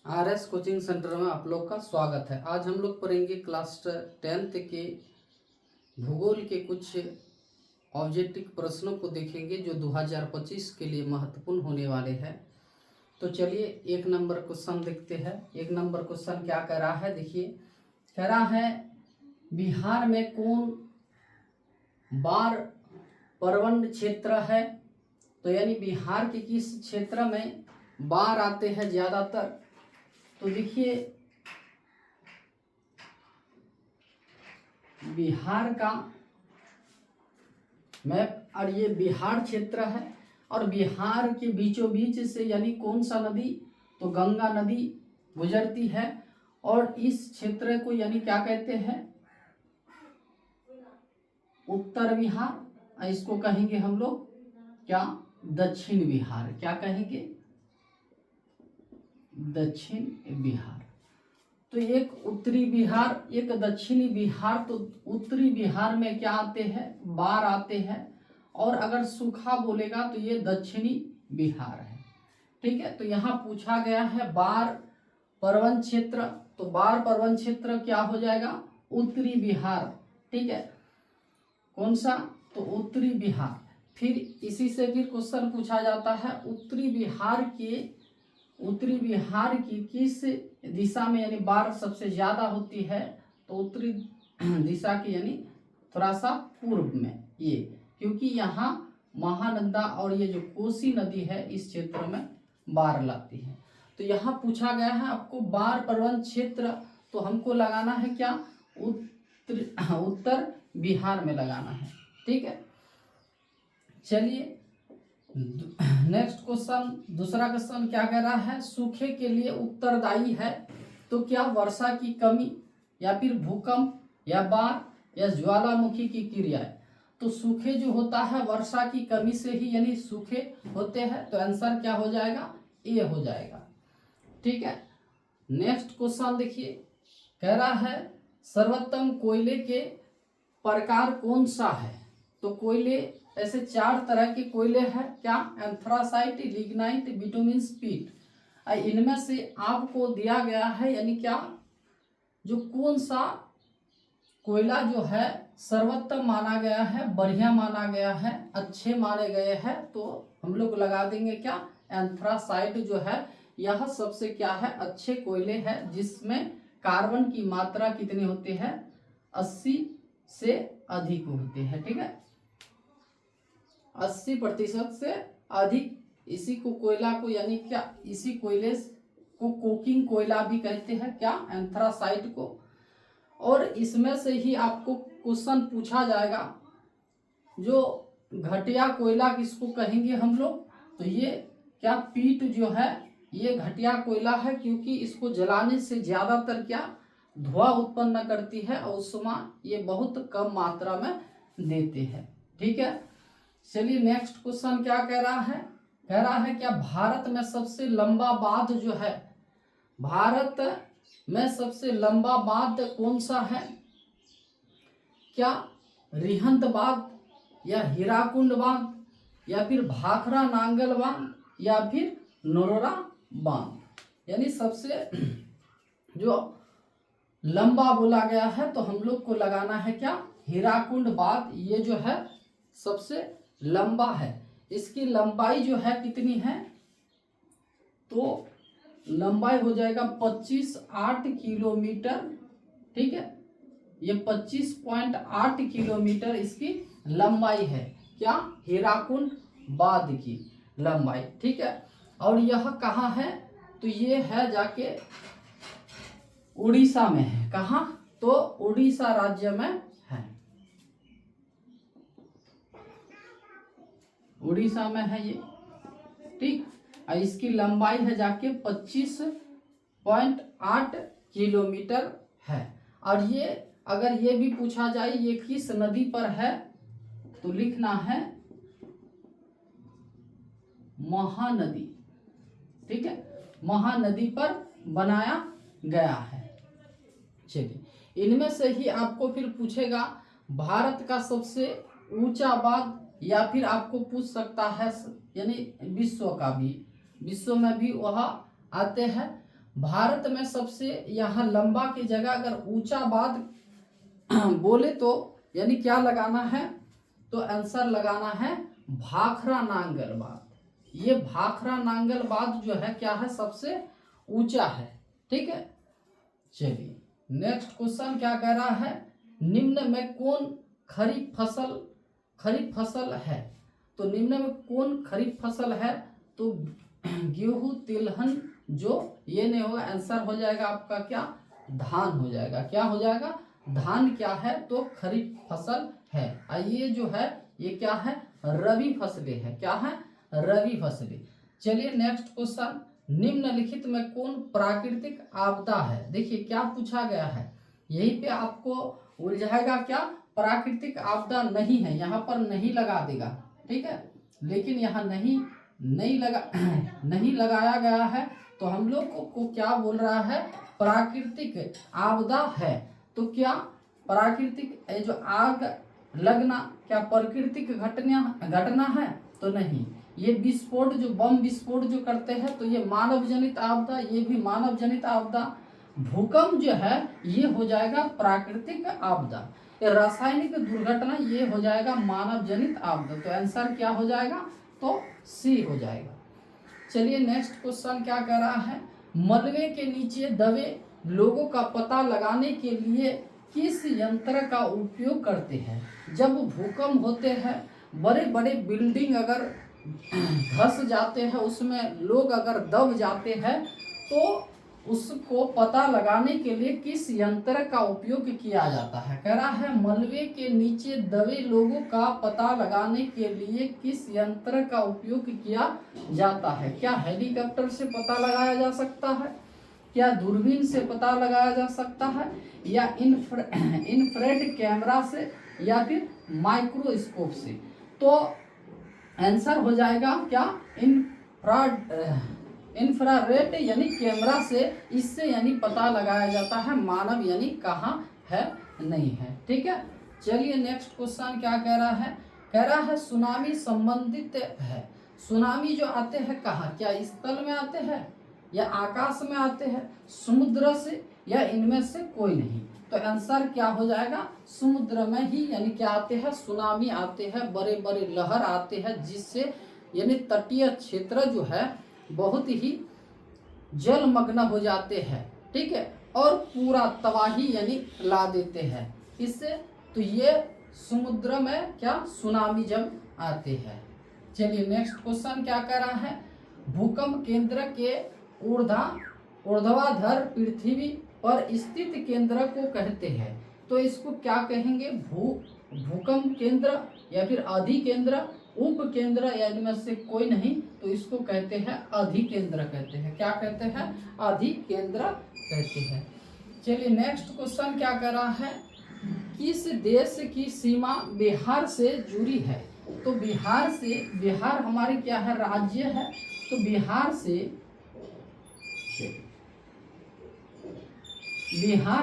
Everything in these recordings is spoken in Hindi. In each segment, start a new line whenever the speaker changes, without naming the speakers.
आरएस कोचिंग सेंटर में आप लोग का स्वागत है। आज हम लोग पढ़ेंगे क्लास 10th के भूगोल के कुछ ऑब्जेक्टिव प्रश्नों को देखेंगे जो 2025 के लिए महत्वपूर्ण होने वाले हैं। तो चलिए एक नंबर क्वेश्चन देखते हैं। एक नंबर क्वेश्चन क्या कह रहा है, देखिए कह रहा है बिहार में कौन बाढ़ प्रवण क्षेत्र है। तो यानी बिहार के किस क्षेत्र में बाढ़ आते हैं ज़्यादातर। तो देखिए बिहार का मैप और ये बिहार क्षेत्र है और बिहार के बीचों बीच से यानी कौन सा नदी, तो गंगा नदी गुजरती है और इस क्षेत्र को यानी क्या कहते हैं, उत्तर बिहार। इसको कहेंगे हम लोग क्या, दक्षिण बिहार। क्या कहेंगे, दक्षिण बिहार। तो एक उत्तरी बिहार एक दक्षिणी बिहार। तो उत्तरी बिहार में क्या आते हैं, बाढ़ आते हैं। और अगर सूखा बोलेगा तो ये दक्षिणी बिहार है। ठीक है, तो यहाँ पूछा गया है बाढ़ प्रवण क्षेत्र। तो बाढ़ प्रवण क्षेत्र क्या हो जाएगा, उत्तरी बिहार। ठीक है, कौन सा, तो उत्तरी बिहार। फिर इसी से फिर क्वेश्चन पूछा जाता है उत्तरी बिहार की किस दिशा में यानी बाढ़ सबसे ज्यादा होती है। तो उत्तरी दिशा की यानी थोड़ा सा पूर्व में, ये क्योंकि यहाँ महानंदा और ये जो कोसी नदी है इस क्षेत्र में बाढ़ लाती है। तो यहाँ पूछा गया है आपको बाढ़ प्रवण क्षेत्र, तो हमको लगाना है क्या, उत्तर बिहार में लगाना है। ठीक है, चलिए नेक्स्ट क्वेश्चन, दूसरा क्वेश्चन क्या कह रहा है, सूखे के लिए उत्तरदायी है। तो क्या वर्षा की कमी या फिर भूकंप या बाढ़ या ज्वालामुखी की क्रिया है। तो सूखे जो होता है वर्षा की कमी से ही यानी सूखे होते हैं। तो आंसर क्या हो जाएगा, ए हो जाएगा। ठीक है, नेक्स्ट क्वेश्चन देखिए कह रहा है सर्वोत्तम कोयले के प्रकार कौन सा है। तो कोयले ऐसे 4 तरह के कोयले हैं, क्या, एंथ्रासाइट, लिग्नाइट, बिटुमिन, पीट। इनमें से आपको दिया गया है यानी क्या, जो कौन सा कोयला जो है सर्वोत्तम माना गया है, बढ़िया माना गया है, अच्छे माने गए हैं। तो हम लोग लगा देंगे क्या, एंथ्रासाइट जो है यह सबसे क्या है, अच्छे कोयले हैं जिसमें कार्बन की मात्रा कितने होते हैं, 80 से अधिक होते हैं। ठीक है, 80% से अधिक। इसी को कोयला को यानी क्या, इसी कोयले को कोकिंग कोयला भी कहते हैं, क्या, एंथ्रासाइट को। और इसमें से ही आपको क्वेश्चन पूछा जाएगा जो घटिया कोयला किसको कहेंगे हम लोग। तो ये क्या, पीट जो है ये घटिया कोयला है क्योंकि इसको जलाने से ज्यादातर क्या, धुआं उत्पन्न करती है और उष्मा ये बहुत कम मात्रा में देते हैं। ठीक है, चलिए नेक्स्ट क्वेश्चन क्या कह रहा है, कह रहा है क्या भारत में सबसे लंबा बांध जो है, भारत में सबसे लंबा बांध कौन सा है। क्या रिहंद बांध या हीराकुंड बांध या फिर भाखड़ा नांगल बांध या फिर नरोरा बांध। यानी सबसे जो लंबा बोला गया है तो हम लोग को लगाना है क्या, हीराकुंड बांध। ये जो है सबसे लंबा है। इसकी लंबाई जो है कितनी है, तो लंबाई हो जाएगा 25.8 किलोमीटर। ठीक है, ये 25.8 किलोमीटर इसकी लंबाई है, क्या, हीराकुंड बांध की लंबाई। ठीक है, और यह कहाँ है, तो ये है जाके उड़ीसा में है। कहाँ, तो उड़ीसा राज्य में है, उड़ीसा में है ये। ठीक, इसकी लंबाई है जाके 25.8 किलोमीटर है। और ये अगर ये भी पूछा जाए ये किस नदी पर है, तो लिखना है महानदी। ठीक है, महानदी पर बनाया गया है। चलिए इनमें से ही आपको फिर पूछेगा भारत का सबसे ऊंचा बांध, या फिर आपको पूछ सकता है यानी विश्व का भी, विश्व में भी वह आते हैं। भारत में सबसे यहाँ लंबा की जगह अगर ऊंचा बात बोले तो यानी क्या लगाना है, तो आंसर लगाना है भाखरा नांगल बांध। ये भाखरा नांगल बांध जो है क्या है, सबसे ऊंचा है। ठीक है, चलिए नेक्स्ट क्वेश्चन क्या कह रहा है, निम्न में कौन खरीफ फसल है। तो निम्न में कौन खरीफ फसल है, तो गेहूं तिलहन जो ये नहीं होगा, आंसर हो जाएगा आपका क्या, धान हो जाएगा। क्या हो जाएगा, धान क्या है, तो खरीफ फसल है। और ये जो है ये क्या है, रबी फसलें है। क्या है, रबी फसलें। चलिए नेक्स्ट क्वेश्चन, निम्नलिखित में कौन प्राकृतिक आपदा है। देखिए क्या पूछा गया है, यहीं पे आपको उलझाएगा क्या, प्राकृतिक आपदा नहीं है, यहाँ पर नहीं लगा देगा। ठीक है, लेकिन यहाँ नहीं लगाया गया है, तो हम लोग को क्या बोल रहा है, प्राकृतिक आपदा है। तो क्या प्राकृतिक जो आग लगना क्या प्राकृतिक घटना है, तो नहीं। ये विस्फोट जो बम विस्फोट जो करते हैं, तो ये मानव जनित आपदा, ये भी मानव जनित आपदा। भूकंप जो है ये हो जाएगा प्राकृतिक आपदा। ये रासायनिक दुर्घटना ये हो जाएगा मानव जनित आपदा। तो आंसर क्या हो जाएगा, तो सी हो जाएगा। चलिए नेक्स्ट क्वेश्चन क्या कह रहा है, मलबे के नीचे दबे लोगों का पता लगाने के लिए किस यंत्र का उपयोग करते हैं। जब भूकंप होते हैं, बड़े बड़े बिल्डिंग अगर धस जाते हैं, उसमें लोग अगर दब जाते हैं, तो उसको पता लगाने के लिए किस यंत्र का उपयोग किया जाता है। कह रहा है मलबे के नीचे दबे लोगों का पता लगाने के लिए किस यंत्र का उपयोग किया जाता है। क्या हेलीकॉप्टर से पता लगाया जा सकता है, क्या दूरबीन से पता लगाया जा सकता है, या इंफ्रारेड कैमरा से, या फिर माइक्रोस्कोप से। तो आंसर हो जाएगा क्या, इंफ्रारेड यानी कैमरा से, इससे यानी पता लगाया जाता है मानव यानी कहाँ है नहीं है। ठीक है, चलिए नेक्स्ट क्वेश्चन क्या कह रहा है, कह रहा है सुनामी संबंधित है। सुनामी जो आते हैं कहाँ, क्या स्थल में आते हैं, या आकाश में आते हैं, समुद्र से, या इनमें से कोई नहीं। तो आंसर क्या हो जाएगा, समुद्र में ही यानी क्या आते हैं, सुनामी आते हैं, बड़े बड़े लहर आते हैं, जिससे यानी तटीय क्षेत्र जो है बहुत ही जलमग्न हो जाते हैं। ठीक है, और पूरा तबाही यानी ला देते हैं इससे। तो ये समुद्र में क्या सुनामी जब आते हैं। चलिए नेक्स्ट क्वेश्चन क्या कह रहा है, भूकंप केंद्र के ऊर्ध्वाधर पृथ्वी पर स्थित केंद्र को कहते हैं। तो इसको क्या कहेंगे, भूकंप केंद्र, या फिर अधिकेंद्र, उप केंद्र, या इनमें से कोई नहीं। तो इसको कहते हैं अधिकेंद्र कहते हैं। क्या कहते हैं, अधिकेंद्र कहते हैं। चलिए नेक्स्ट क्वेश्चन क्या कह रहा है, किस देश की सीमा बिहार से जुड़ी है। तो बिहार हमारी क्या है, राज्य है। तो बिहार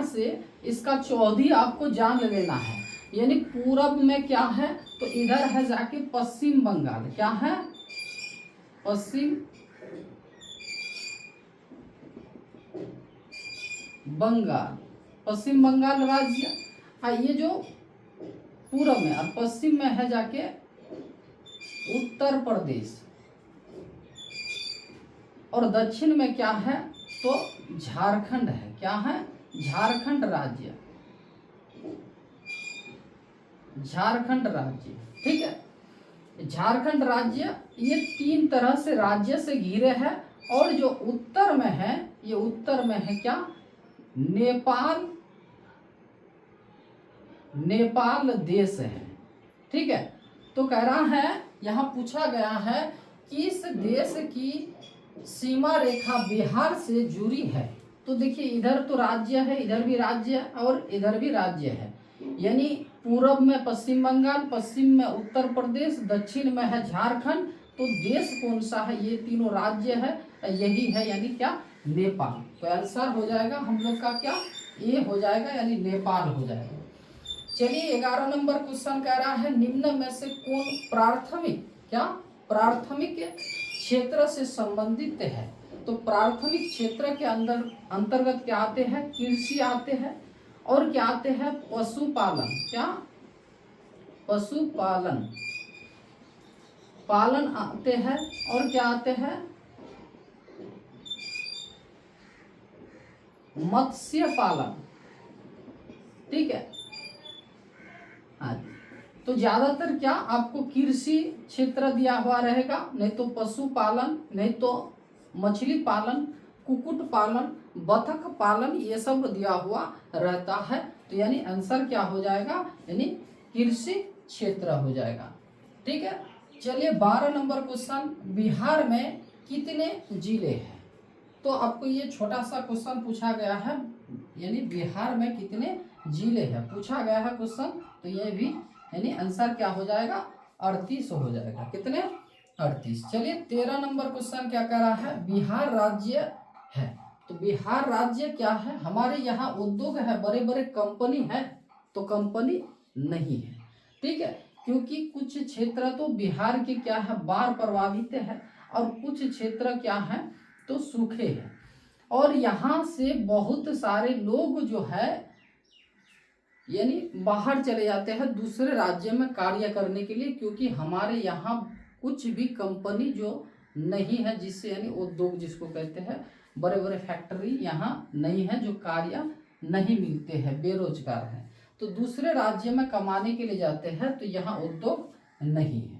से इसका चौधी आपको जान लेना है। यानी पूरब में क्या है, तो इधर है जाके पश्चिम बंगाल। क्या है, पश्चिम बंगाल राज्य। ये जो पूरब में और पश्चिम में है जाके उत्तर प्रदेश, और दक्षिण में क्या है, तो झारखंड है। क्या है, झारखंड राज्य। ठीक है, झारखंड राज्य ये 3 तरह से राज्य से घिरे है। और जो उत्तर में है, ये उत्तर में है क्या, नेपाल देश है। ठीक है, तो कह रहा है यहाँ पूछा गया है कि इस देश की सीमा रेखा बिहार से जुड़ी है। तो देखिए इधर तो राज्य है, इधर भी राज्य है, और इधर भी राज्य है। यानी पूरब में पश्चिम बंगाल, पश्चिम में उत्तर प्रदेश, दक्षिण में है झारखंड। तो देश कौन सा है, ये तीनों राज्य है, यही है यानी क्या, नेपाल। तो आंसर हो जाएगा हम लोग का क्या, ये हो जाएगा यानी नेपाल हो जाएगा। चलिए 11 नंबर क्वेश्चन कह रहा है, निम्न में से कौन प्राथमिक क्षेत्र से संबंधित है। तो प्राथमिक क्षेत्र के अंतर्गत क्या आते हैं, कृषि आते हैं, और क्या आते हैं, पशुपालन। क्या, पशुपालन पालन आते हैं, और क्या आते हैं, मत्स्य पालन। ठीक है, हाँ, तो ज्यादातर क्या आपको कृषि क्षेत्र दिया हुआ रहेगा, नहीं तो पशुपालन, नहीं तो मछली पालन, कुक्कुट पालन, बतख पालन, ये सब दिया हुआ रहता है। तो यानी आंसर क्या हो जाएगा, यानी कृषि क्षेत्र हो जाएगा। ठीक है, चलिए 12 नंबर क्वेश्चन, बिहार में कितने जिले हैं। तो आपको ये छोटा सा क्वेश्चन पूछा गया है, यानी बिहार में कितने जिले हैं पूछा गया है क्वेश्चन। तो ये भी यानी आंसर क्या हो जाएगा, 38 हो जाएगा। कितने, 38। चलिए 13 नंबर क्वेश्चन क्या कह रहा है, बिहार राज्य है। तो बिहार राज्य क्या है, हमारे यहाँ उद्योग है, बड़े बड़े कंपनी है, तो कंपनी नहीं है। ठीक है, क्योंकि कुछ क्षेत्र तो बिहार के क्या है, बाढ़ प्रभावित है, और कुछ क्षेत्र क्या है तो सूखे हैं, और यहाँ से बहुत सारे लोग जो है यानी बाहर चले जाते हैं दूसरे राज्य में कार्य करने के लिए, क्योंकि हमारे यहाँ कुछ भी कंपनी जो नहीं है, जिससे यानी उद्योग जिसको कहते हैं, बड़े बड़े फैक्ट्री यहाँ नहीं है, जो कार्य नहीं मिलते हैं, बेरोजगार हैं, तो दूसरे राज्य में कमाने के लिए जाते हैं, तो यहाँ उद्योग नहीं है।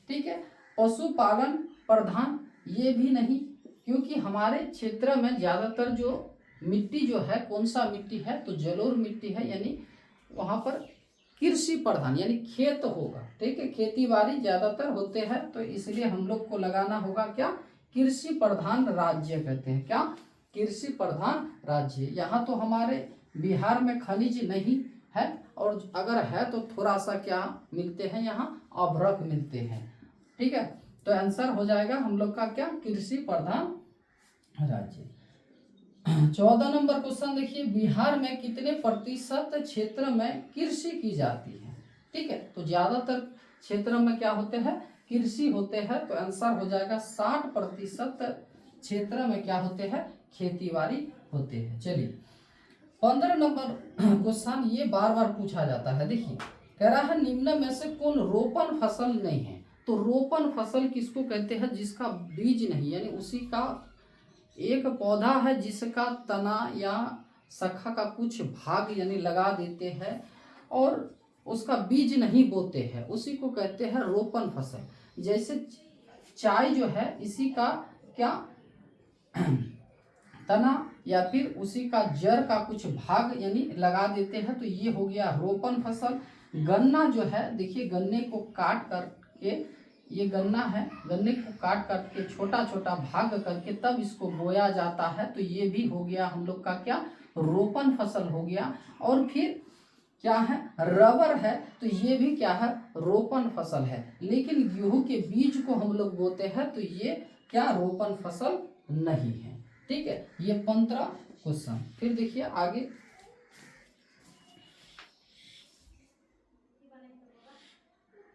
ठीक है, पशुपालन प्रधान ये भी नहीं, क्योंकि हमारे क्षेत्र में ज़्यादातर जो मिट्टी जो है, कौन सा मिट्टी है, तो जलोढ़ मिट्टी है, यानी वहाँ पर कृषि प्रधान यानी खेत होगा। ठीक है, खेती बाड़ी ज़्यादातर होते हैं, तो इसलिए हम लोग को लगाना होगा क्या, कृषि प्रधान राज्य कहते हैं। क्या, कृषि प्रधान राज्य। यहाँ तो हमारे बिहार में खनिज नहीं है, और अगर है तो थोड़ा सा क्या मिलते हैं, यहाँ अभ्रक मिलते हैं। ठीक है, तो आंसर हो जाएगा हम लोग का क्या, कृषि प्रधान राज्य। 14 नंबर क्वेश्चन देखिए, बिहार में कितने प्रतिशत क्षेत्र में कृषि की जाती है। ठीक है, तो ज्यादातर क्षेत्र में क्या होते हैं, कृषि होते हैं, तो आंसर हो जाएगा 60% क्षेत्र में क्या होते हैं, खेती बाड़ी होते हैं। चलिए 15 नंबर क्वेश्चन, ये बार बार पूछा जाता है। देखिए कह रहा है, निम्न में से कौन रोपण फसल नहीं है। तो रोपण फसल किसको कहते हैं, जिसका बीज नहीं, यानी उसी का एक पौधा है जिसका तना या शाखा का कुछ भाग यानी लगा देते हैं और उसका बीज नहीं बोते हैं, उसी को कहते हैं रोपण फसल। जैसे चाय जो है, इसी का क्या तना या फिर उसी का जड़ का कुछ भाग यानी लगा देते हैं, तो ये हो गया रोपण फसल। गन्ना जो है, देखिए गन्ने को काट करके, ये गन्ना है, गन्ने को काट करके छोटा छोटा भाग करके तब इसको बोया जाता है, तो ये भी हो गया हम लोग का क्या, रोपण फसल हो गया। और फिर क्या है, रबर है, तो ये भी क्या है, रोपण फसल है। लेकिन गेहूं के बीज को हम लोग बोते हैं, तो ये क्या, रोपण फसल नहीं है। ठीक है, ये 15 क्वेश्चन। फिर देखिए आगे